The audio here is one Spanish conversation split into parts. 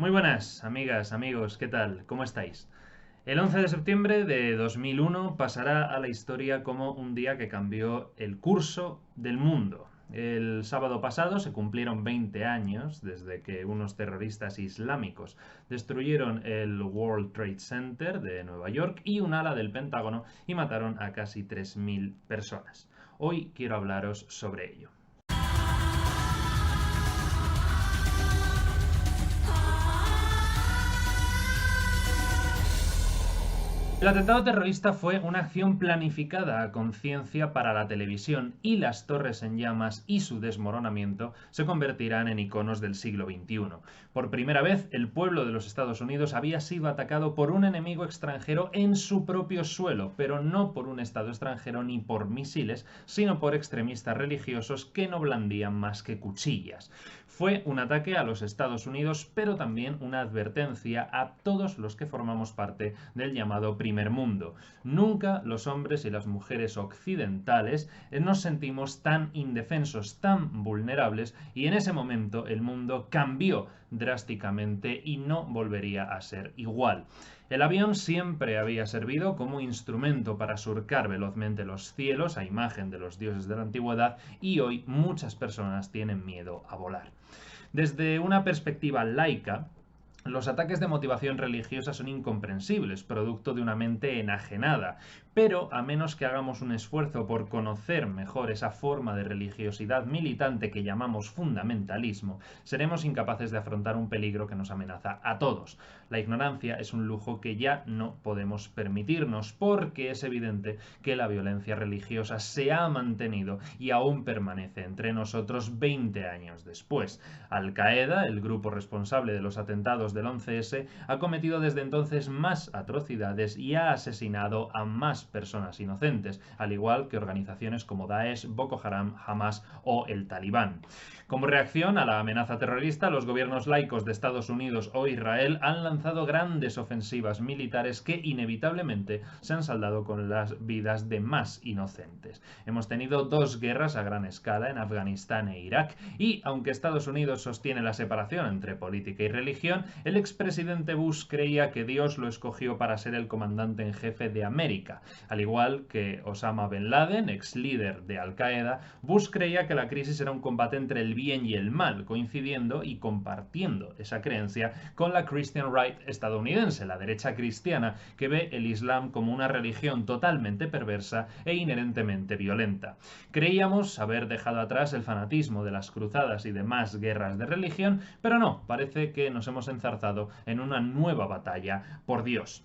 Muy buenas, amigas, amigos, ¿qué tal? ¿Cómo estáis? El 11 de septiembre de 2001 pasará a la historia como un día que cambió el curso del mundo. El sábado pasado se cumplieron 20 años desde que unos terroristas islámicos destruyeron el World Trade Center de Nueva York y un ala del Pentágono y mataron a casi 3.000 personas. Hoy quiero hablaros sobre ello. El atentado terrorista fue una acción planificada a conciencia para la televisión y las torres en llamas y su desmoronamiento se convertirán en iconos del siglo XXI. Por primera vez, el pueblo de los Estados Unidos había sido atacado por un enemigo extranjero en su propio suelo, pero no por un Estado extranjero ni por misiles, sino por extremistas religiosos que no blandían más que cuchillas. Fue un ataque a los Estados Unidos, pero también una advertencia a todos los que formamos parte del llamado primer mundo. Nunca los hombres y las mujeres occidentales nos sentimos tan indefensos, tan vulnerables, y en ese momento el mundo cambió drásticamente y no volvería a ser igual. El avión siempre había servido como instrumento para surcar velozmente los cielos a imagen de los dioses de la antigüedad y hoy muchas personas tienen miedo a volar. Desde una perspectiva laica, los ataques de motivación religiosa son incomprensibles, producto de una mente enajenada, pero a menos que hagamos un esfuerzo por conocer mejor esa forma de religiosidad militante que llamamos fundamentalismo, seremos incapaces de afrontar un peligro que nos amenaza a todos. La ignorancia es un lujo que ya no podemos permitirnos, porque es evidente que la violencia religiosa se ha mantenido y aún permanece entre nosotros 20 años después. Al-Qaeda, el grupo responsable de los atentados del 11S, ha cometido desde entonces más atrocidades y ha asesinado a más personas inocentes, al igual que organizaciones como Daesh, Boko Haram, Hamas o el Talibán. Como reacción a la amenaza terrorista, los gobiernos laicos de Estados Unidos o Israel han lanzado grandes ofensivas militares que inevitablemente se han saldado con las vidas de más inocentes. Hemos tenido dos guerras a gran escala en Afganistán e Irak y, aunque Estados Unidos sostiene la separación entre política y religión, el expresidente Bush creía que Dios lo escogió para ser el comandante en jefe de América. Al igual que Osama Bin Laden, ex líder de Al-Qaeda, Bush creía que la crisis era un combate entre el bien y el mal, coincidiendo y compartiendo esa creencia con la Christian Right estadounidense, la derecha cristiana, que ve el Islam como una religión totalmente perversa e inherentemente violenta. Creíamos haber dejado atrás el fanatismo de las cruzadas y demás guerras de religión, pero no, parece que nos hemos enzarzado en una nueva batalla por Dios.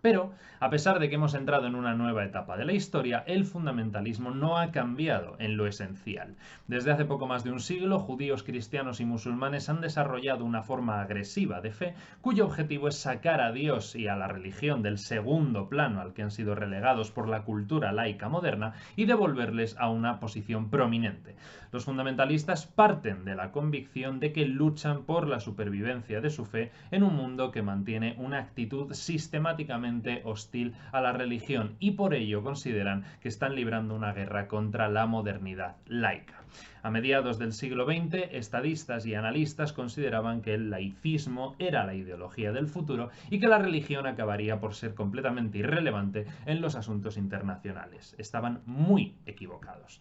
Pero, a pesar de que hemos entrado en una nueva etapa de la historia, el fundamentalismo no ha cambiado en lo esencial. Desde hace poco más de un siglo, judíos, cristianos y musulmanes han desarrollado una forma agresiva de fe, cuyo objetivo es sacar a Dios y a la religión del segundo plano al que han sido relegados por la cultura laica moderna y devolverles a una posición prominente. Los fundamentalistas parten de la convicción de que luchan por la supervivencia de su fe en un mundo que mantiene una actitud sistemáticamente hostil a la religión y por ello consideran que están librando una guerra contra la modernidad laica. A mediados del siglo XX, estadistas y analistas consideraban que el laicismo era la ideología del futuro y que la religión acabaría por ser completamente irrelevante en los asuntos internacionales. Estaban muy equivocados.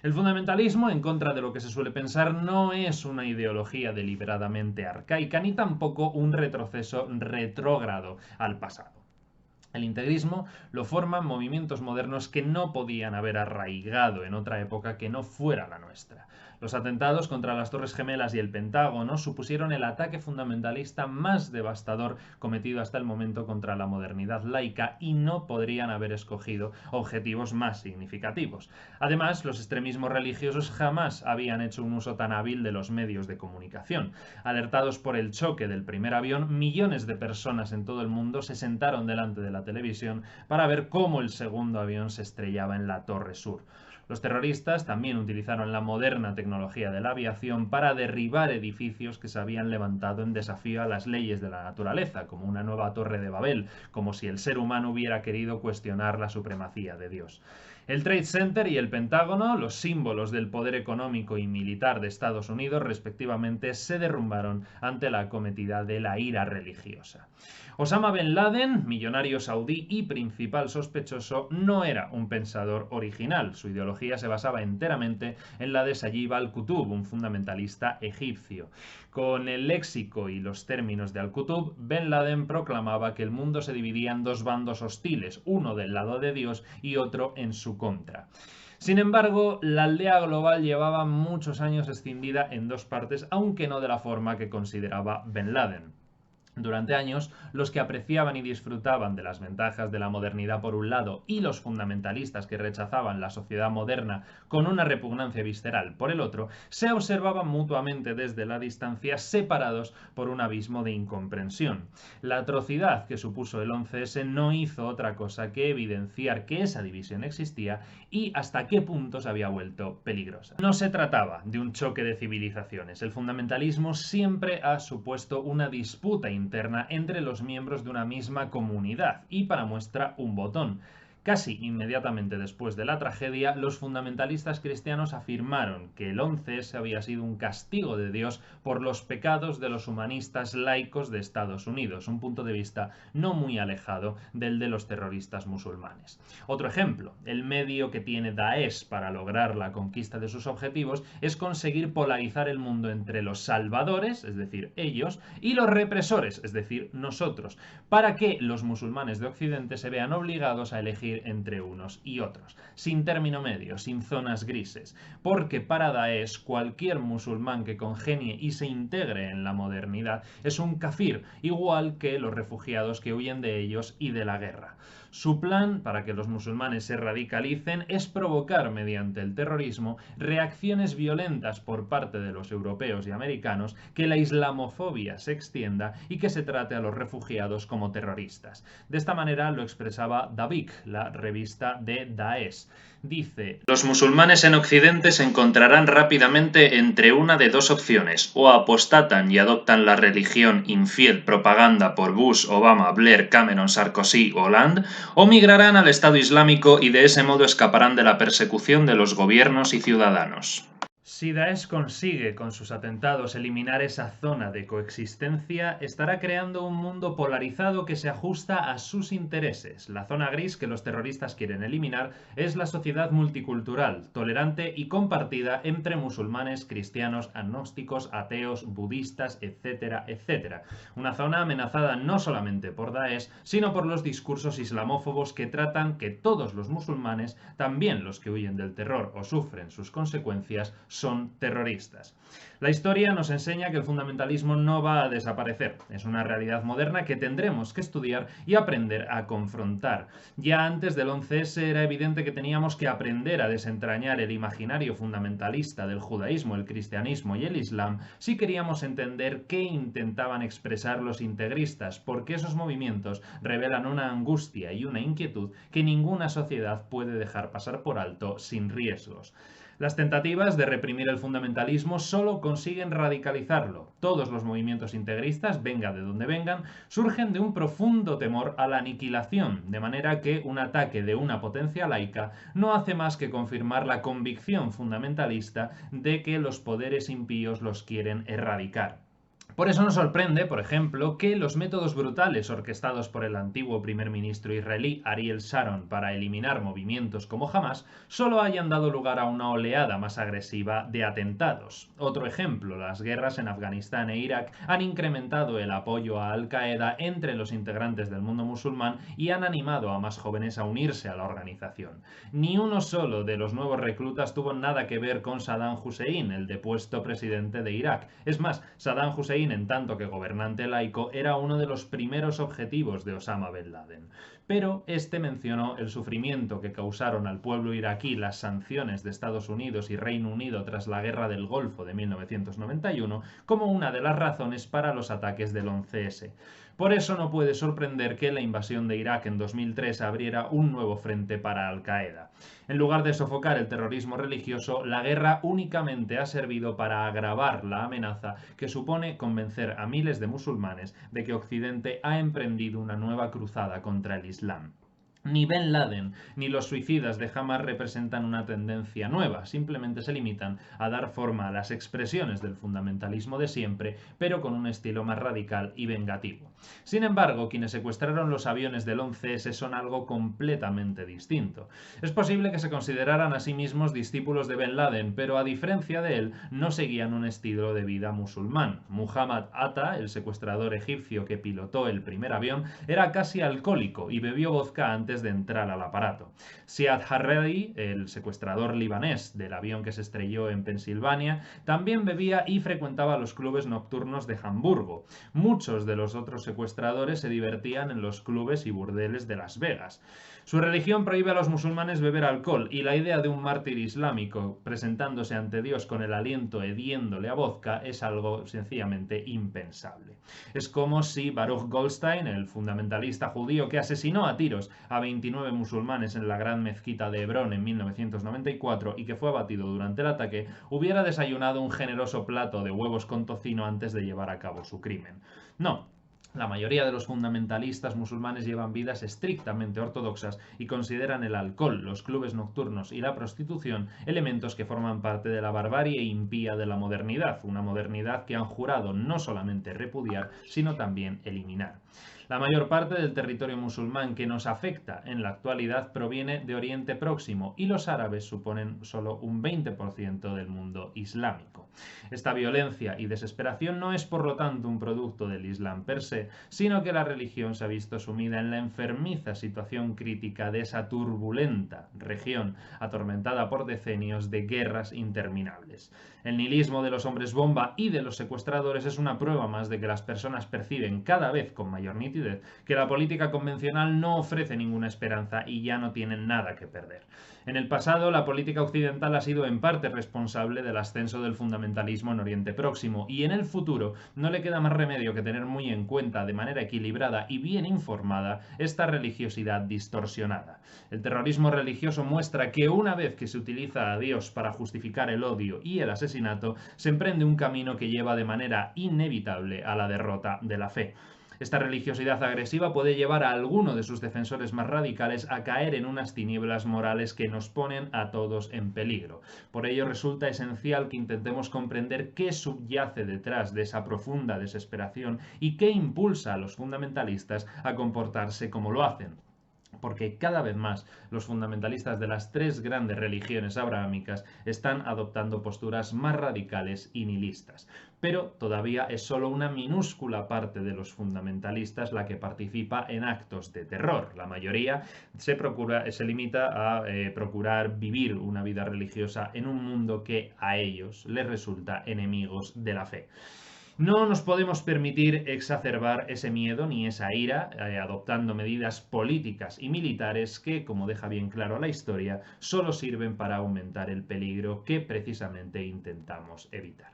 El fundamentalismo, en contra de lo que se suele pensar, no es una ideología deliberadamente arcaica ni tampoco un retroceso retrógrado al pasado. El integrismo lo forman movimientos modernos que no podían haber arraigado en otra época que no fuera la nuestra. Los atentados contra las Torres Gemelas y el Pentágono supusieron el ataque fundamentalista más devastador cometido hasta el momento contra la modernidad laica y no podrían haber escogido objetivos más significativos. Además, los extremismos religiosos jamás habían hecho un uso tan hábil de los medios de comunicación. Alertados por el choque del primer avión, millones de personas en todo el mundo se sentaron delante de la televisión para ver cómo el segundo avión se estrellaba en la Torre Sur. Los terroristas también utilizaron la moderna tecnología de la aviación para derribar edificios que se habían levantado en desafío a las leyes de la naturaleza, como una nueva Torre de Babel, como si el ser humano hubiera querido cuestionar la supremacía de Dios. El Trade Center y el Pentágono, los símbolos del poder económico y militar de Estados Unidos, respectivamente, se derrumbaron ante la acometida de la ira religiosa. Osama Ben Laden, millonario saudí y principal sospechoso, no era un pensador original. Su ideología se basaba enteramente en la de Sayyid al-Qutb, un fundamentalista egipcio. Con el léxico y los términos de al-Qutb, Ben Laden proclamaba que el mundo se dividía en dos bandos hostiles, uno del lado de Dios y otro en su contra. Sin embargo, la aldea global llevaba muchos años escindida en dos partes, aunque no de la forma que consideraba Ben Laden. Durante años, los que apreciaban y disfrutaban de las ventajas de la modernidad por un lado y los fundamentalistas que rechazaban la sociedad moderna con una repugnancia visceral por el otro, se observaban mutuamente desde la distancia, separados por un abismo de incomprensión. La atrocidad que supuso el 11S no hizo otra cosa que evidenciar que esa división existía y hasta qué punto se había vuelto peligrosa. No se trataba de un choque de civilizaciones. El fundamentalismo siempre ha supuesto una disputa interna entre los miembros de una misma comunidad y, para muestra, un botón. Casi inmediatamente después de la tragedia, los fundamentalistas cristianos afirmaron que el 11S había sido un castigo de Dios por los pecados de los humanistas laicos de Estados Unidos, un punto de vista no muy alejado del de los terroristas musulmanes. Otro ejemplo, el medio que tiene Daesh para lograr la conquista de sus objetivos es conseguir polarizar el mundo entre los salvadores, es decir, ellos, y los represores, es decir, nosotros, para que los musulmanes de Occidente se vean obligados a elegir entre unos y otros, sin término medio, sin zonas grises, porque para Daesh cualquier musulmán que congenie y se integre en la modernidad es un kafir, igual que los refugiados que huyen de ellos y de la guerra. Su plan para que los musulmanes se radicalicen es provocar mediante el terrorismo reacciones violentas por parte de los europeos y americanos, que la islamofobia se extienda y que se trate a los refugiados como terroristas. De esta manera lo expresaba Dabiq, la revista de Daesh. Dice: los musulmanes en Occidente se encontrarán rápidamente entre una de dos opciones: o apostatan y adoptan la religión infiel propaganda por Bush, Obama, Blair, Cameron, Sarkozy, Hollande, o migrarán al Estado Islámico y de ese modo escaparán de la persecución de los gobiernos y ciudadanos. Si Daesh consigue con sus atentados eliminar esa zona de coexistencia, estará creando un mundo polarizado que se ajusta a sus intereses. La zona gris que los terroristas quieren eliminar es la sociedad multicultural, tolerante y compartida entre musulmanes, cristianos, agnósticos, ateos, budistas, etcétera, etcétera. Una zona amenazada no solamente por Daesh, sino por los discursos islamófobos que tratan que todos los musulmanes, también los que huyen del terror o sufren sus consecuencias, son terroristas. La historia nos enseña que el fundamentalismo no va a desaparecer. Es una realidad moderna que tendremos que estudiar y aprender a confrontar. Ya antes del 11S era evidente que teníamos que aprender a desentrañar el imaginario fundamentalista del judaísmo, el cristianismo y el islam si queríamos entender qué intentaban expresar los integristas, porque esos movimientos revelan una angustia y una inquietud que ninguna sociedad puede dejar pasar por alto sin riesgos. Las tentativas de reprimir el fundamentalismo solo consiguen radicalizarlo. Todos los movimientos integristas, venga de donde vengan, surgen de un profundo temor a la aniquilación, de manera que un ataque de una potencia laica no hace más que confirmar la convicción fundamentalista de que los poderes impíos los quieren erradicar. Por eso nos sorprende, por ejemplo, que los métodos brutales orquestados por el antiguo primer ministro israelí Ariel Sharon para eliminar movimientos como Hamas solo hayan dado lugar a una oleada más agresiva de atentados. Otro ejemplo, las guerras en Afganistán e Irak han incrementado el apoyo a Al-Qaeda entre los integrantes del mundo musulmán y han animado a más jóvenes a unirse a la organización. Ni uno solo de los nuevos reclutas tuvo nada que ver con Saddam Hussein, el depuesto presidente de Irak. Es más, Saddam Hussein, en tanto que gobernante laico, era uno de los primeros objetivos de Osama Ben Laden. Pero este mencionó el sufrimiento que causaron al pueblo iraquí las sanciones de Estados Unidos y Reino Unido tras la Guerra del Golfo de 1991 como una de las razones para los ataques del 11S. Por eso no puede sorprender que la invasión de Irak en 2003 abriera un nuevo frente para Al-Qaeda. En lugar de sofocar el terrorismo religioso, la guerra únicamente ha servido para agravar la amenaza que supone convencer a miles de musulmanes de que Occidente ha emprendido una nueva cruzada contra el Islam. Ni Ben Laden ni los suicidas de Hamas representan una tendencia nueva, simplemente se limitan a dar forma a las expresiones del fundamentalismo de siempre, pero con un estilo más radical y vengativo. Sin embargo, quienes secuestraron los aviones del 11S son algo completamente distinto. Es posible que se consideraran a sí mismos discípulos de Ben Laden, pero a diferencia de él, no seguían un estilo de vida musulmán. Muhammad Atta, el secuestrador egipcio que pilotó el primer avión, era casi alcohólico y bebió vodka antes de entrar al aparato. Siad Haredi, el secuestrador libanés del avión que se estrelló en Pensilvania, también bebía y frecuentaba los clubes nocturnos de Hamburgo. Muchos de los otros secuestradores se divertían en los clubes y burdeles de Las Vegas. Su religión prohíbe a los musulmanes beber alcohol y la idea de un mártir islámico presentándose ante Dios con el aliento hediéndole a vodka es algo sencillamente impensable. Es como si Baruch Goldstein, el fundamentalista judío que asesinó a tiros a 29 musulmanes en la gran mezquita de Hebrón en 1994 y que fue abatido durante el ataque, hubiera desayunado un generoso plato de huevos con tocino antes de llevar a cabo su crimen. No. La mayoría de los fundamentalistas musulmanes llevan vidas estrictamente ortodoxas y consideran el alcohol, los clubes nocturnos y la prostitución elementos que forman parte de la barbarie impía de la modernidad, una modernidad que han jurado no solamente repudiar, sino también eliminar. La mayor parte del territorio musulmán que nos afecta en la actualidad proviene de Oriente Próximo y los árabes suponen solo un 20% del mundo islámico. Esta violencia y desesperación no es por lo tanto un producto del Islam per se, sino que la religión se ha visto sumida en la enfermiza situación crítica de esa turbulenta región atormentada por decenios de guerras interminables. El nihilismo de los hombres bomba y de los secuestradores es una prueba más de que las personas perciben cada vez con mayor nitidez que la política convencional no ofrece ninguna esperanza y ya no tienen nada que perder. En el pasado, la política occidental ha sido en parte responsable del ascenso del fundamentalismo en Oriente Próximo y en el futuro no le queda más remedio que tener muy en cuenta de manera equilibrada y bien informada esta religiosidad distorsionada. El terrorismo religioso muestra que una vez que se utiliza a Dios para justificar el odio y el asesinato, se emprende un camino que lleva de manera inevitable a la derrota de la fe. Esta religiosidad agresiva puede llevar a alguno de sus defensores más radicales a caer en unas tinieblas morales que nos ponen a todos en peligro. Por ello resulta esencial que intentemos comprender qué subyace detrás de esa profunda desesperación y qué impulsa a los fundamentalistas a comportarse como lo hacen. Porque cada vez más los fundamentalistas de las tres grandes religiones abrahámicas están adoptando posturas más radicales y nihilistas. Pero todavía es solo una minúscula parte de los fundamentalistas la que participa en actos de terror. La mayoría se limita a procurar vivir una vida religiosa en un mundo que a ellos les resulta enemigos de la fe. No nos podemos permitir exacerbar ese miedo ni esa ira adoptando medidas políticas y militares que, como deja bien claro la historia, solo sirven para aumentar el peligro que precisamente intentamos evitar.